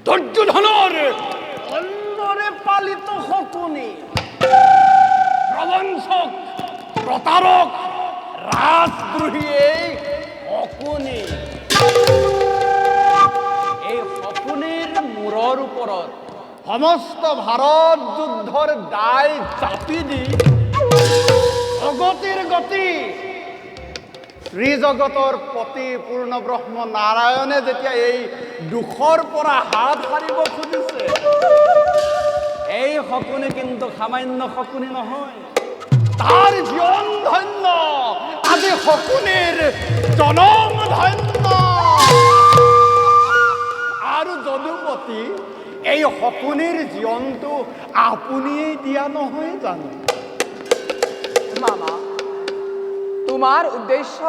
দুৰ্যোধনেৰ অন্যৰে পালিত শকুনি, প্ৰবঞ্চক, প্ৰতাৰক, ৰাজদ্ৰোহী এই শকুনি। এই শকুনিৰ মূৰৰ ওপৰত সমস্ত ভাৰত যুদ্ধৰ দায় চাপি দি জগতিৰ গতি শ্ৰীজগতৰ পতি পূৰ্ণ ব্ৰহ্ম নাৰায়ণে যেতিয়া এই দুখৰ পৰা হাত সাৰিব খুজিছে, এই শকুনি কিন্তু সামান্য শকুনি নহয়, তাৰ জীৱন ধন্য, আজি শকুনিৰ জনম ধন্য। আৰু যদুপতি এই শকুনিৰ জীৱনটো আপুনিয়েই দিয়া নহয় জানো? মামা, তোমাৰ উদ্দেশ্য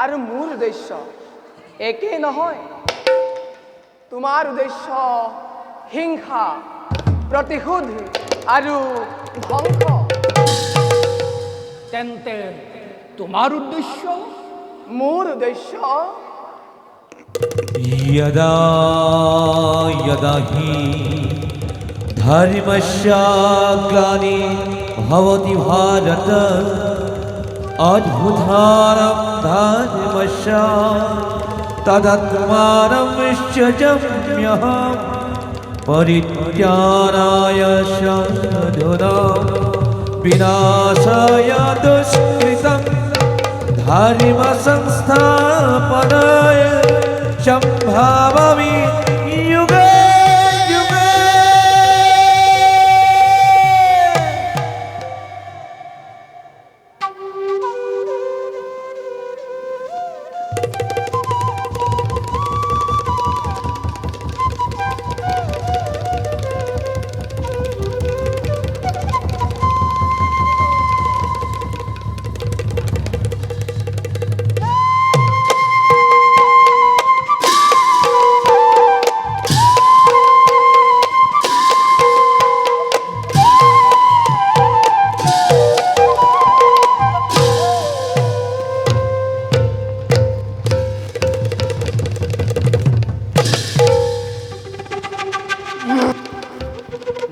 আৰু মোৰ উদ্দেশ্য একেই নহয়। তোমাৰ উদ্দেশ্য হিংসা, প্ৰতিশোধ আৰু ধ্বংস। তেন্তে তোমাৰ উদ্দেশ্য? মোৰ উদ্দেশ্য यदा यदा हि धर्मस्य ग्लानिर्भवति भारत अद्भुतारं धर्मस्य तदात्मानं सृजाम्यहं परित्राणाय साधूनां विनाशाय दुष्कृतं धर्म संस्थापनाय संभावामि युगे युगे।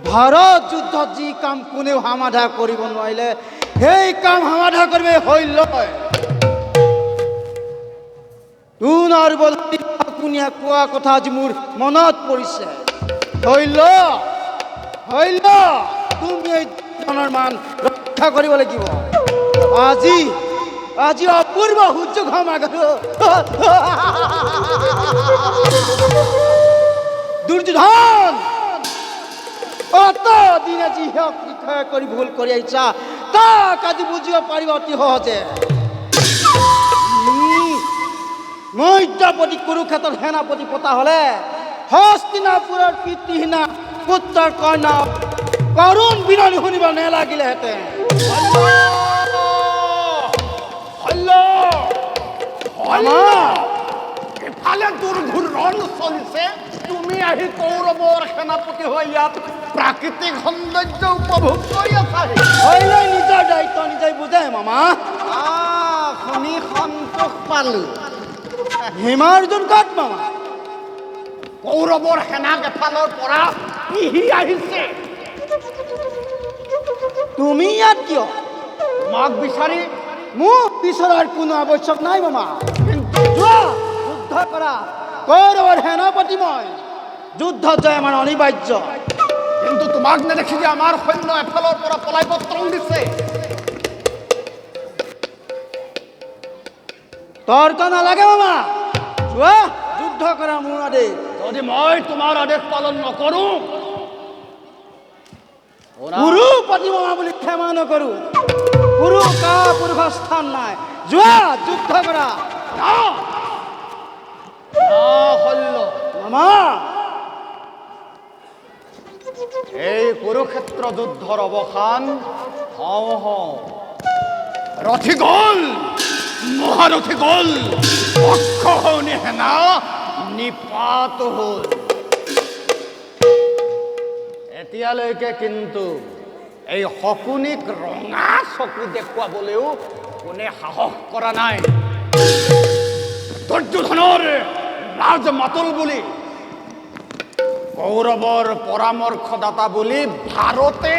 ভাৰত যুদ্ধত যি কাম কোনেও সমাধা কৰিব নোৱাৰিলে, সেই কাম সমাধা কৰিব হৈল। তোৰ বলি কোনে কোৱা কথা আজি মোৰ মনত পৰিছে। হৈল হৈল, তুমি এই ধনৰ মান ৰক্ষা কৰিব লাগিব। আজি আজি অপূৰ্ব সুযোগ সমাগত। দুৰ্যোধন, অত দিনে যি বিষয় কৰি ভুল কৰি আহিছা, তাক আজি বুজিব পাৰিব অতি সহজে। মধ্যপতি কুৰুক্ষেত্ৰৰ সেনাপতি পতা হলে হস্তিনাপুৰৰ পিতৃহীনা পুত্ৰৰ কন্যা কৰুণ বিননি শুনিব নেলাগিলেহেঁতেন। এফালে দুৰ্ঘূৰ্ণন চলিছে, তুমি আহি কৌৰৱৰ সেনাপতি হৈ ইয়াত প্ৰাকৃতিক সৌন্দৰ্য উপভোগ কৰি আছা। নিজৰ দায়িত্ব নিজে বুজে মামা। শুনি সন্তোষ পালো। হিমাৰ্জুন ক'ত মামা? কৌৰৱৰ সেনাক এফালৰ পৰা পিহি আহিছে। তুমি ইয়াত কিয়? তোমাক বিচাৰি। মোক বিচৰাৰ কোনো আৱশ্যক নাই মামা। কিন্তু যোৱা, যুদ্ধ কৰা। কৌৰৱৰ সেনাপতি মই, যুদ্ধ জয় আমাৰ অনিবাৰ্য। কিন্তু তোমাক নেদেখি যে আমাৰ সৈন্য এফালৰ পৰা পলাই পত্ৰং দিছে। তৰ্ক নালাগে মামা, যোৱা, যুদ্ধ কৰা মোৰ আদেশ। যদি মই তোমাৰ আদেশ পালন নকৰো, গুৰু পাতি মামা বুলি ক্ষমা নকৰো। গুৰু কা পুৰুষৰ স্থান নাই। যোৱা, যুদ্ধ কৰা। মামা, এই কুৰুক্ষেত্ৰ যুদ্ধৰ অৱসান হওঁ হওঁ। ৰথি গল, মহাৰথী গল, অক্ষৌহিণী সেনা নিপাত হল। এতিয়ালৈকে কিন্তু এই শকুনিক ৰঙা চকু দেখুৱাবলৈও কোনে সাহস কৰা নাই। দুৰ্যোধনৰ ৰাজ মাতুল বুলি কৌৰৱৰ পৰামৰ্শদাতা বুলি ভাৰতে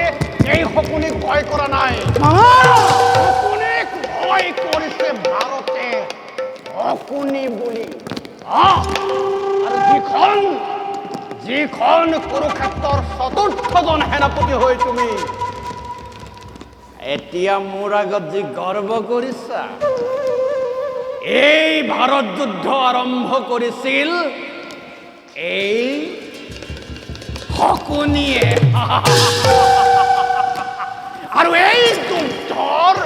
এই শকুনিক ভয় কৰা নাই। মামা শকুনিক ভয় কৰিছে ভাৰতে, শকুনি বুলি। আৰু যিখন কুৰুক্ষেত্ৰৰ চতুৰ্থজন সেনাপতি হৈ তুমি এতিয়া মোৰ আগত যি গৰ্ব কৰিছা, এই ভাৰত যুদ্ধ আৰম্ভ কৰিছিল এই শকুনিয়ে। আৰু এই যুদ্ধৰ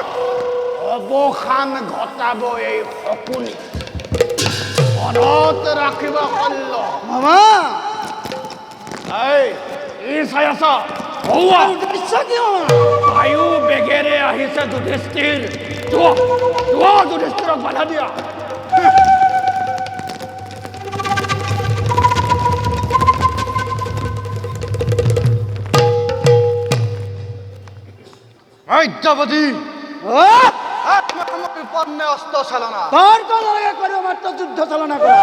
অৱসান ঘটাব এই শকুনি। মনত ৰাখিবা কল্য। মামা এই চাই আছা হৌৱা উদ্দেশ্য কি মামা? বায়ু বেগেৰে আহিছে যুধিষ্ঠিৰ। যুধিষ্ঠিৰক বাধা দিয়া। দ্ৰৌপদী বিপন্নে অস্ত্ৰ চালনা তোৰ কোন লাগে কৰবো মাত্ৰ যুদ্ধ চালনা কৰা।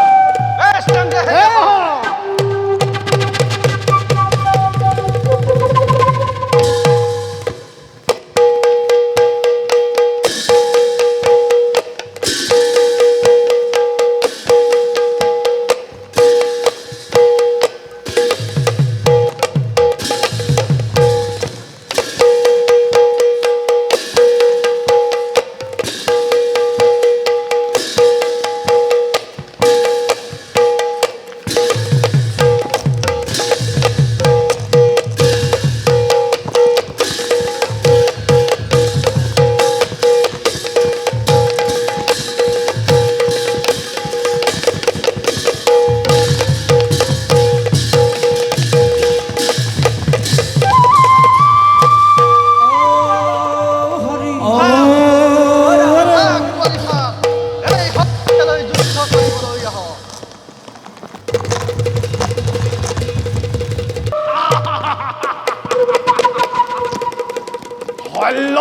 হল্ল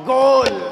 গ'ল।